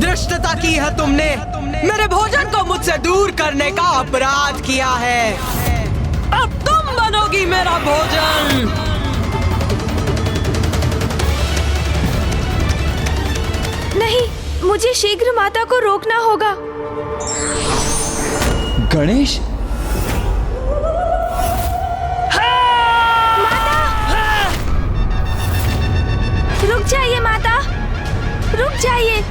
धृष्टता की है तुमने, मेरे भोजन को मुझसे दूर करने का अपराध किया है। अब तुम बनोगी मेरा भोजन। नहीं, मुझे शीघ्र माता को रोकना होगा। गणेश, रुक जाइए माता, रुक जाइए।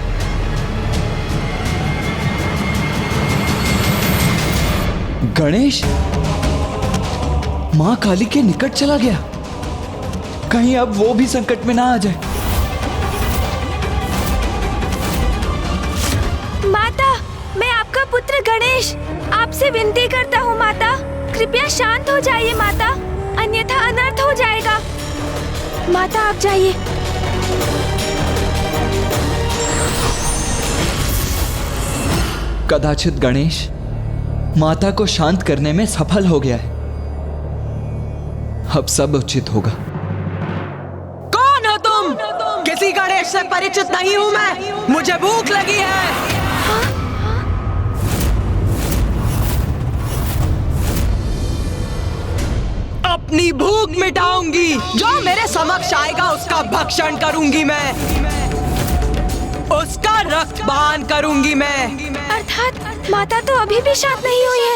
गणेश माँ काली के निकट चला गया। कहीं अब वो भी संकट में ना आ जाए। माता, मैं आपका पुत्र गणेश आपसे विनती करता हूँ माता, कृपया शांत हो जाइए माता, अन्यथा अनर्थ हो जाएगा। माता आप जाइए। कदाचित गणेश माता को शांत करने में सफल हो गया है। अब सब उचित होगा। कौन हो तुम? किसी गणेश से परिचित नहीं हूँ मैं, मुझे भूख लगी है। अपनी भूख मिटाऊंगी, जो मेरे समक्ष आएगा उसका भक्षण करूंगी मैं, उसका रक्तपान करूंगी मैं। अर्थात माता तो अभी भी शांत नहीं हुई है।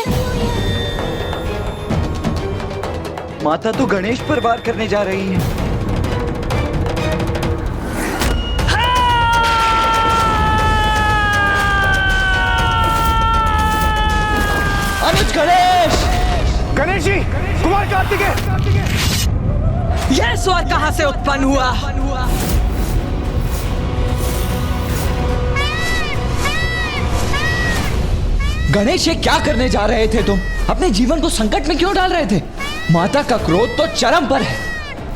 माता तो गणेश पर वार करने जा रही है। अनुज गणेश! गणेश जी, कुमार कार्तिकेय! यह स्वर कहां से उत्पन्न हुआ? गणेश, ये क्या करने जा रहे थे तुम? अपने जीवन को संकट में क्यों डाल रहे थे? माता का क्रोध तो चरम पर है,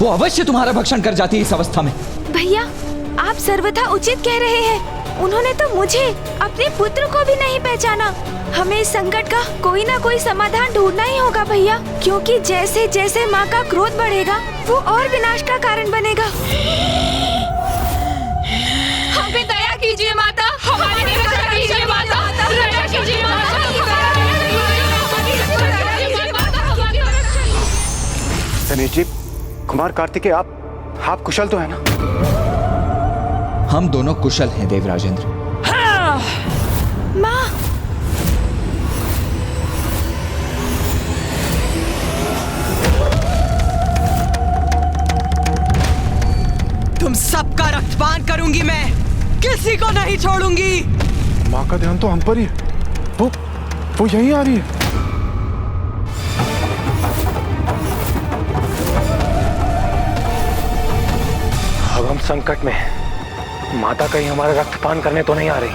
वो अवश्य तुम्हारा भक्षण कर जाती है इस अवस्था में। भैया, आप सर्वथा उचित कह रहे हैं। उन्होंने तो मुझे, अपने पुत्र को भी नहीं पहचाना। हमें इस संकट का कोई ना कोई समाधान ढूंढना ही होगा भैया, क्योंकि जैसे जैसे माँ का क्रोध बढ़ेगा वो और विनाश का कारण बनेगा। हम पे दया कीजिए माता, हमारी रक्षा कीजिए माता, दया कीजिए माता। गणेश जी, कुमार कार्तिकेय, आप कुशल तो है ना? हम दोनों कुशल हैं देवराजेंद्र। माँ, तुम सबका रक्तपान करूंगी मैं, किसी को नहीं छोड़ूंगी। माँ का ध्यान तो हम पर ही है, वो यहीं आ रही है। अब हम संकट में हैं। माता कहीं हमारा रक्तपान करने तो नहीं आ रही?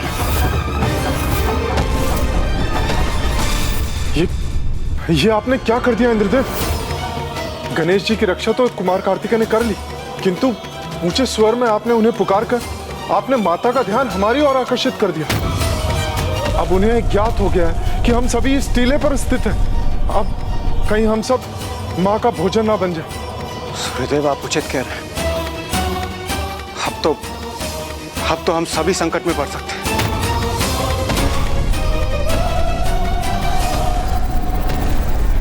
ये आपने क्या कर दिया इंद्रदेव? गणेश जी की रक्षा तो कुमार कार्तिकेय ने कर ली, किंतु ऊंचे स्वर में आपने उन्हें पुकार कर आपने माता का ध्यान हमारी ओर आकर्षित कर दिया। अब उन्हें ज्ञात हो गया है कि हम सभी इस टीले पर स्थित हैं। अब कहीं हम सब माँ का भोजन ना बन जाए। सूर्यदेव, आप उचित कह रहे हैं। अब तो हम सभी संकट में पड़ सकते हैं।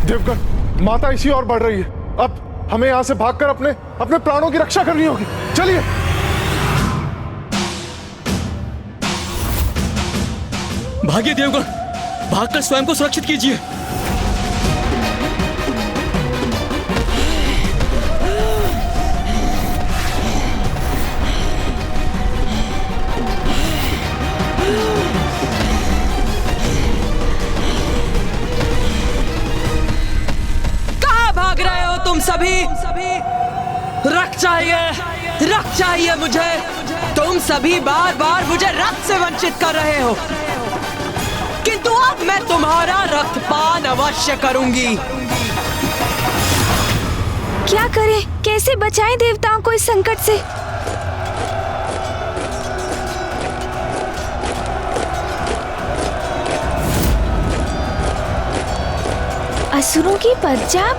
देवगण, माता इसी ओर बढ़ रही है। अब हमें यहाँ से भागकर अपने प्राणों की रक्षा करनी होगी। चलिए। भागिए देवगण, भागकर स्वयं को सुरक्षित कीजिए। कहाँ भाग रहे हो तुम सभी? रक्त चाहिए मुझे। तुम सभी बार बार मुझे रक्त से वंचित कर रहे हो, किंतु अब मैं तुम्हारा रक्तपान अवश्य करूंगी। क्या करें, कैसे बचाएं देवताओं को इस संकट से? असुरों की पंजाब?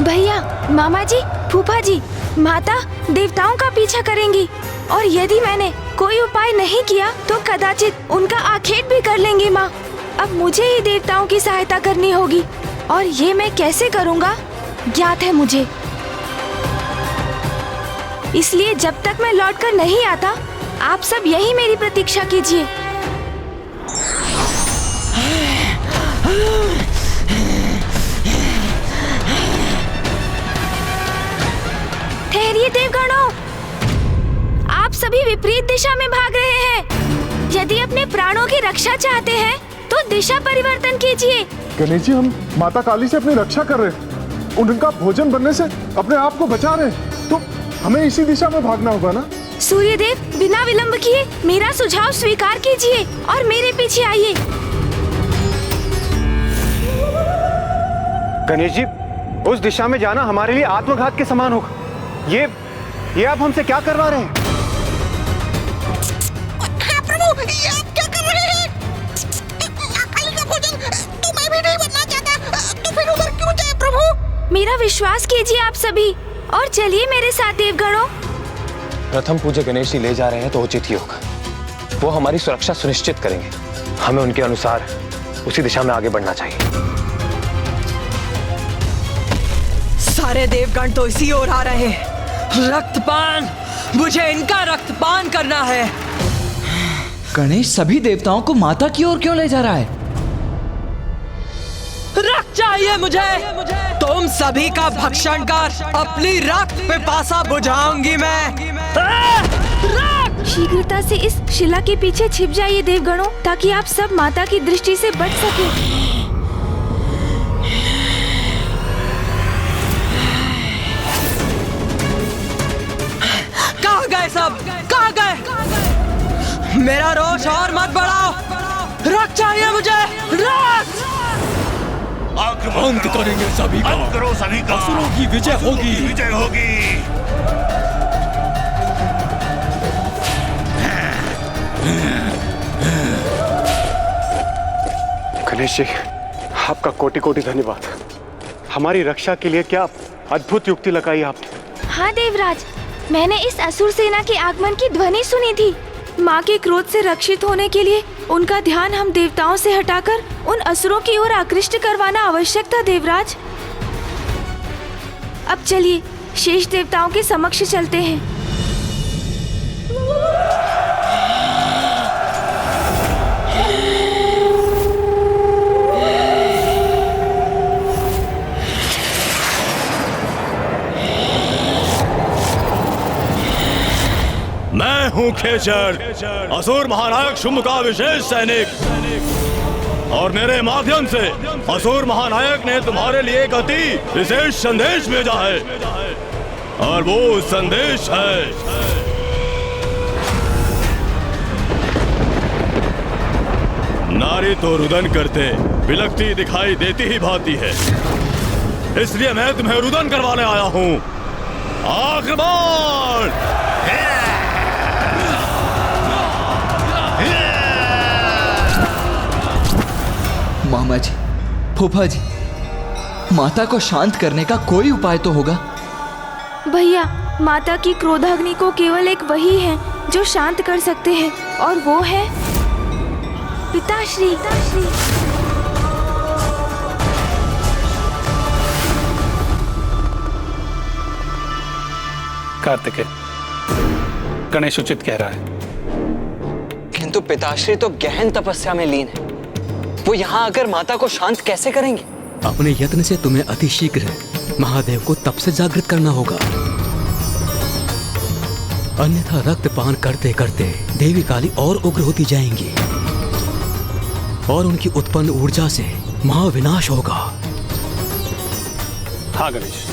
भैया, मामा जी, फूफा जी, माता देवताओं का पीछा करेंगी। और यदि मैंने कोई उपाय नहीं किया तो कदाचित उनका आखेट भी कर लेंगी माँ। अब मुझे ही देवताओं की सहायता करनी होगी और ये मैं कैसे करूँगा ज्ञात है मुझे। इसलिए जब तक मैं लौटकर नहीं आता आप सब यही मेरी प्रतीक्षा कीजिए। ठहरिए देवगणों, आप सभी विपरीत दिशा में भाग रहे हैं। यदि अपने प्राणों की रक्षा चाहते हैं तो दिशा परिवर्तन कीजिए। गणेश जी, हम माता काली से अपनी रक्षा कर रहे हैं, उनका भोजन बनने से अपने आप को बचा रहे हैं, तो हमें इसी दिशा में भागना होगा ना। सूर्यदेव, बिना विलंब किए मेरा सुझाव स्वीकार कीजिए और मेरे पीछे आइए। गणेश जी, उस दिशा में जाना हमारे लिए आत्मघात के समान होगा। ये आप हमसे क्या करवा रहे हैं? हाँ प्रभु, ये आप क्या कर रहे हैं? काली का भोजन तो मैं भी नहीं बनना चाहता, तो फिर उधर क्यों जाए प्रभु? मेरा विश्वास कीजिए आप सभी और चलिए मेरे साथ देवगणों। प्रथम पूज्य गणेश जी ले जा रहे हैं तो उचित ही होगा। वो हमारी सुरक्षा सुनिश्चित करेंगे। हमें उनके अनुसार उसी दिशा में आगे बढ़ना चाहिए। सारे देवगण तो इसी ओर आ रहे हैं। रक्तपान, मुझे इनका रक्तपान करना है। गणेश सभी देवताओं को माता की ओर क्यों ले जा रहा है? रक्त चाहिए मुझे। तुम सभी का भक्षण कर अपनी रक्त पिपासा बुझाऊंगी मैं। शीघ्रता से इस शिला के पीछे छिप जाइए देवगणों, ताकि आप सब माता की दृष्टि से बच सके। कहाँ गए सब? कहाँ गए? मेरा रोष और मत बढ़ाओ। रक्त चाहिए मुझे, रक्त। अंत करेंगे सभी का। अंत करो सभी का। असुरों की विजय होगी। विजय होगी। गणेश जी, आपका कोटि कोटि धन्यवाद। हमारी रक्षा के लिए क्या अद्भुत युक्ति लगाई आपने। हाँ देवराज, मैंने इस असुर सेना के आगमन की ध्वनि सुनी थी। माँ के क्रोध से रक्षित होने के लिए उनका ध्यान हम देवताओं से हटाकर उन असुरों की ओर आकृष्ट करवाना आवश्यक था देवराज। अब चलिए शेष देवताओं के समक्ष चलते हैं। मैं हूँ खेचर, असुर महानायक शुंभ का विशेष सैनिक, और मेरे माध्यम से असुर महानायक ने तुम्हारे लिए एक अति विशेष संदेश भेजा है, और वो संदेश है नारी तो रुदन करते बिलखती दिखाई देती ही भाती है, इसलिए मैं तुम्हें रुदन करवाने आया हूँ। आक्रमण! मामा जी, फूफा जी, माता को शांत करने का कोई उपाय तो होगा। भैया, माता की क्रोधाग्नि को केवल एक वही है जो शांत कर सकते हैं, और वो है पिताश्री। कार्तिकेय, गणेश उचित कह रहा है। किंतु पिताश्री तो गहन तपस्या में लीन है। वो यहाँ आकर माता को शांत कैसे करेंगे? अपने यत्न से तुम्हें अतिशीघ्र महादेव को तप से जागृत करना होगा, अन्यथा रक्तपान करते करते देवी काली और उग्र होती जाएंगी और उनकी उत्पन्न ऊर्जा से महाविनाश होगा। हाँ गणेश,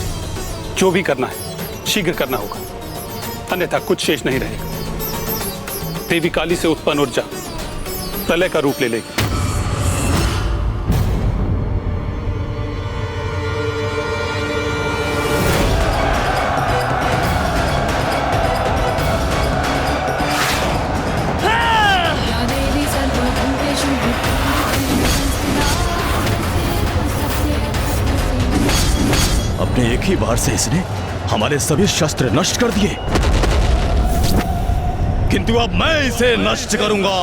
जो भी करना है शीघ्र करना होगा, अन्यथा कुछ शेष नहीं रहेगा। देवी काली से उत्पन्न ऊर्जा प्रलय का रूप ले लेगी। अपने एक ही बार से इसने हमारे सभी शस्त्र नष्ट कर दिए। किंतु अब मैं इसे नष्ट करूंगा।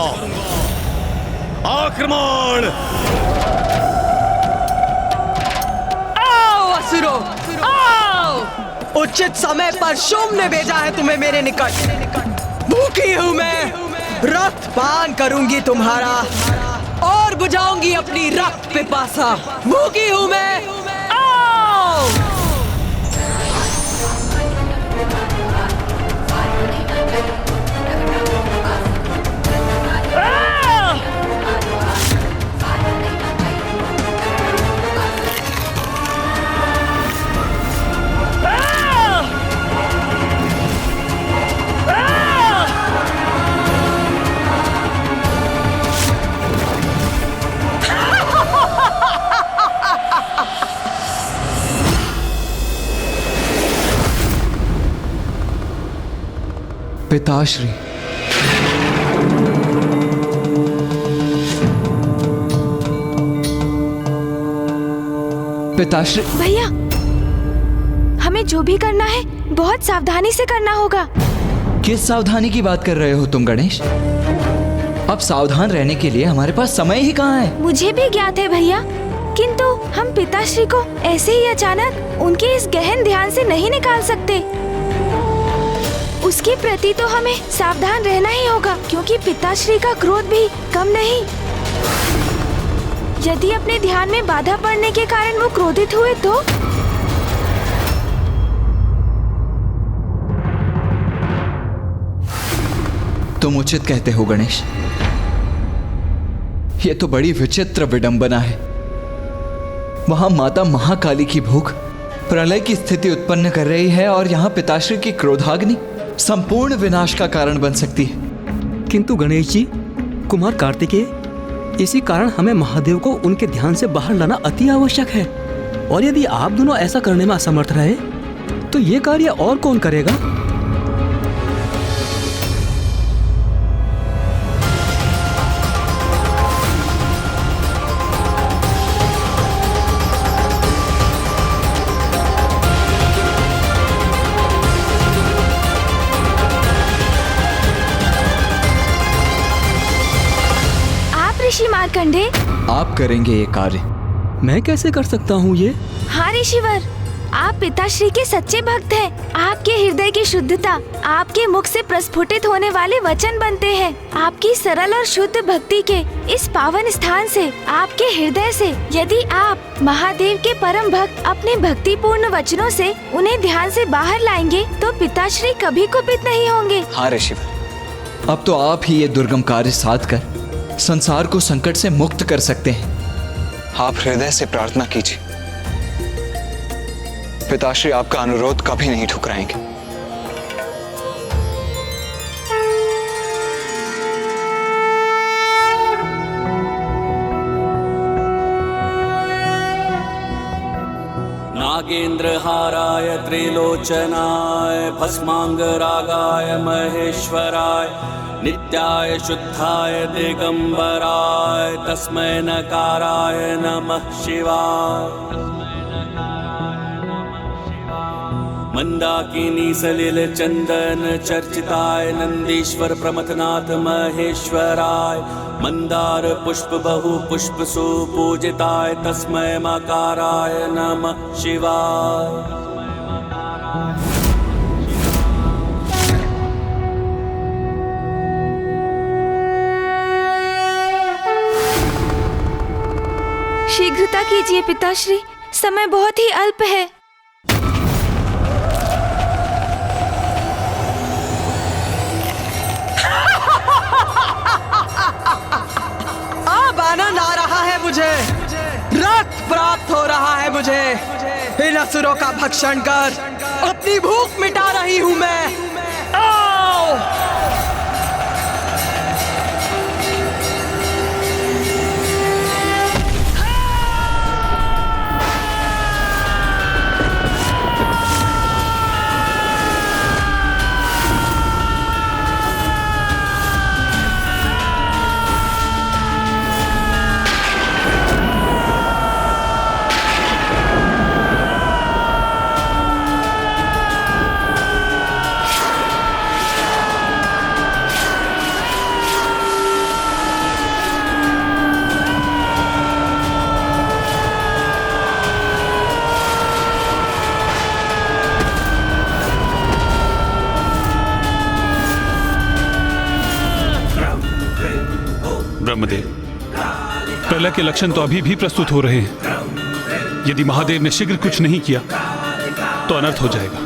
आक्रमण! आओ असुरो, आओ! उचित समय पर शुंभ ने भेजा है तुम्हें मेरे निकट। भूखी हूं मैं, रक्त पान करूंगी तुम्हारा और बुझाऊंगी अपनी रक्त पिपासा। भूखी हूं मैं, आओ! पिताश्री, पिताश्री। भैया, हमें जो भी करना है बहुत सावधानी से करना होगा। किस सावधानी की बात कर रहे हो तुम गणेश? अब सावधान रहने के लिए हमारे पास समय ही कहाँ है? मुझे भी ज्ञात है भैया, किंतु हम पिताश्री को ऐसे ही अचानक उनके इस गहन ध्यान से नहीं निकाल सकते। उसके प्रति तो हमें सावधान रहना ही होगा, क्योंकि पिताश्री का क्रोध भी कम नहीं। यदि अपने ध्यान में बाधा पड़ने के कारण वो क्रोधित हुए तो तुम उचित कहते हो गणेश। ये तो बड़ी विचित्र विडंबना है। वहां माता महाकाली की भूख प्रलय की स्थिति उत्पन्न कर रही है और यहाँ पिताश्री की क्रोधाग्नि संपूर्ण विनाश का कारण बन सकती है। किंतु गणेश जी, कुमार कार्तिकेय, इसी कारण हमें महादेव को उनके ध्यान से बाहर लाना अति आवश्यक है। और यदि आप दोनों ऐसा करने में असमर्थ रहे तो ये कार्य और कौन करेगा? ऋषि मार्कंडे, आप करेंगे ये कार्य? मैं कैसे कर सकता हूँ ये? हाँ ऋषिवर, आप पिताश्री के सच्चे भक्त हैं। आपके हृदय की शुद्धता आपके मुख से प्रस्फुटित होने वाले वचन बनते हैं। आपकी सरल और शुद्ध भक्ति के इस पावन स्थान से, आपके हृदय से यदि आप महादेव के परम भक्त अपने भक्तिपूर्ण वचनों से उन्हें ध्यान से बाहर लाएंगे तो पिताश्री कभी कुपित नहीं होंगे। हाँ ऋषिवर, अब तो आप ही ये दुर्गम कार्य साध कर संसार को संकट से मुक्त कर सकते हैं। आप हृदय से प्रार्थना कीजिए, पिताश्री आपका अनुरोध कभी नहीं ठुकराएंगे। नागेंद्रहाराय त्रिलोचनाय भस्मांगरागाय महेश्वराय नित्याय शुद्धाय दिगंबराय तस्मै नकाराय नमः शिवाय। मंदाकिनी सलिल चंदन चर्चिताय नंदीश्वर प्रमथनाथ महेश्वराय मंदार पुष्प बहु पुष्प सुपूजिताय तस्मै मकाराय नमः शिवाय। शीघ्रता कीजिए पिताश्री, समय बहुत ही अल्प है। अब आनंद आ रहा है मुझे, रक्त प्राप्त हो रहा है मुझे। इन असुरों का भक्षण कर अपनी भूख मिटा रही हूँ मैं। आओ! ब्रह्मदेव, प्रलय के लक्षण तो अभी भी प्रस्तुत हो रहे हैं। यदि महादेव ने शीघ्र कुछ नहीं किया तो अनर्थ हो जाएगा।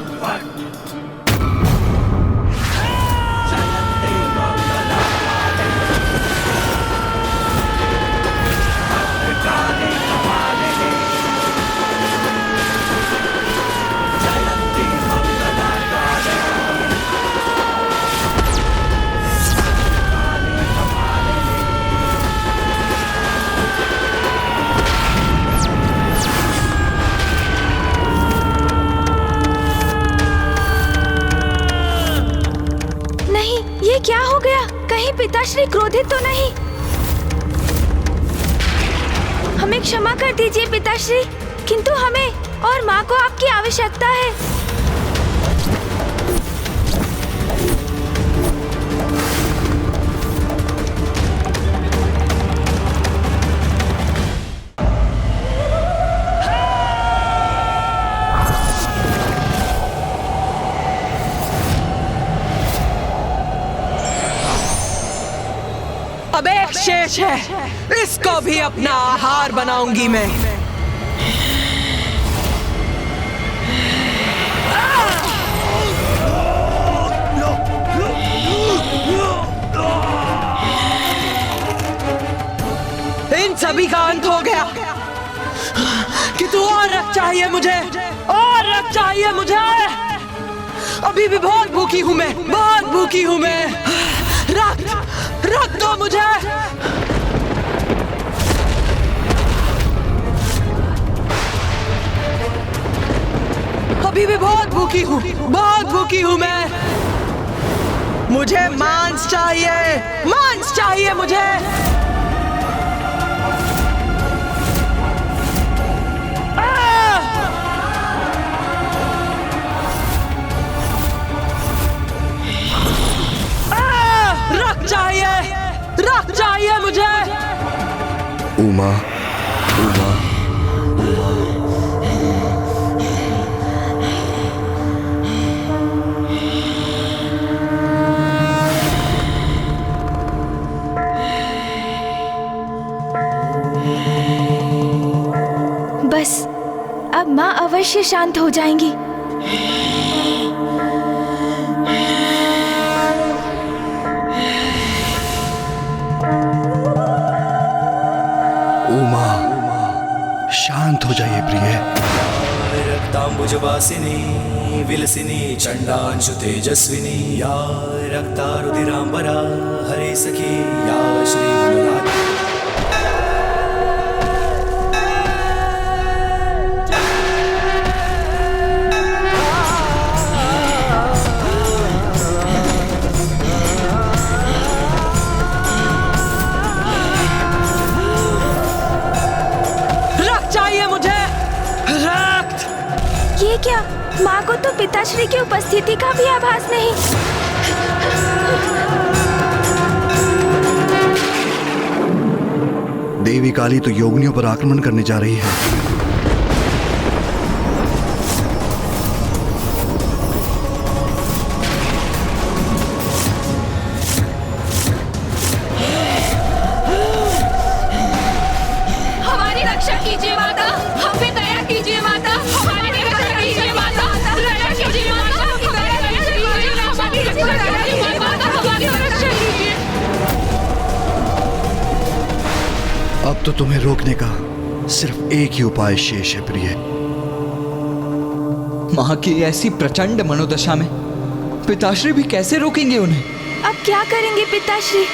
क्या हो गया? कहीं पिताश्री क्रोधित तो नहीं? हमें क्षमा कर दीजिए पिताश्री, किंतु हमें और माँ को आपकी आवश्यकता है। अब एक शेष है, इसको भी अपना आहार बनाऊंगी मैं। इन सभी का अंत हो गया। कि तू और रक्त चाहिए मुझे, और रक्त चाहिए मुझे। अभी भी बहुत भूखी हूं मैं, बहुत भूखी हूं मैं। रक्त, रक्त दो मुझे। अभी भी बहुत भूखी हूँ, बहुत भूखी हूँ मैं। मुझे मांस चाहिए, मांस चाहिए मुझे। रक्त चाहिए, रक्त चाहिए मुझे। उमा, उमा, बस अब माँ अवश्य शांत हो जाएंगी। उमा, शांत हो जाइए प्रिय। रक्तांबुजवासिनी विलसिनी चंडांशु तेजस्विनी या रक्तारुधिरांबरा हरे सखी या श्री मनोराज। ये क्या? माँ को तो पिताश्री की उपस्थिति का भी आभास नहीं। देवी काली तो योगिनियों पर आक्रमण करने जा रही है। हमारी रक्षा कीजिए माता, हम पे दया कीजिए माता। हमारी रक्षा कीजिए माता, दया कीजिए माता। हमारी रक्षा कीजिए माता, हमारी रक्षा कीजिए। अब तो तुम्हें रोकने का सिर्फ एक ही उपाय शेष है प्रिय। माँ की ऐसी प्रचंड मनोदशा में पिताश्री भी कैसे रोकेंगे उन्हें? अब क्या करेंगे पिताश्री?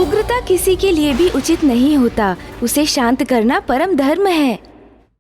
उग्रता किसी के लिए भी उचित नहीं होता। उसे शांत करना परम धर्म है।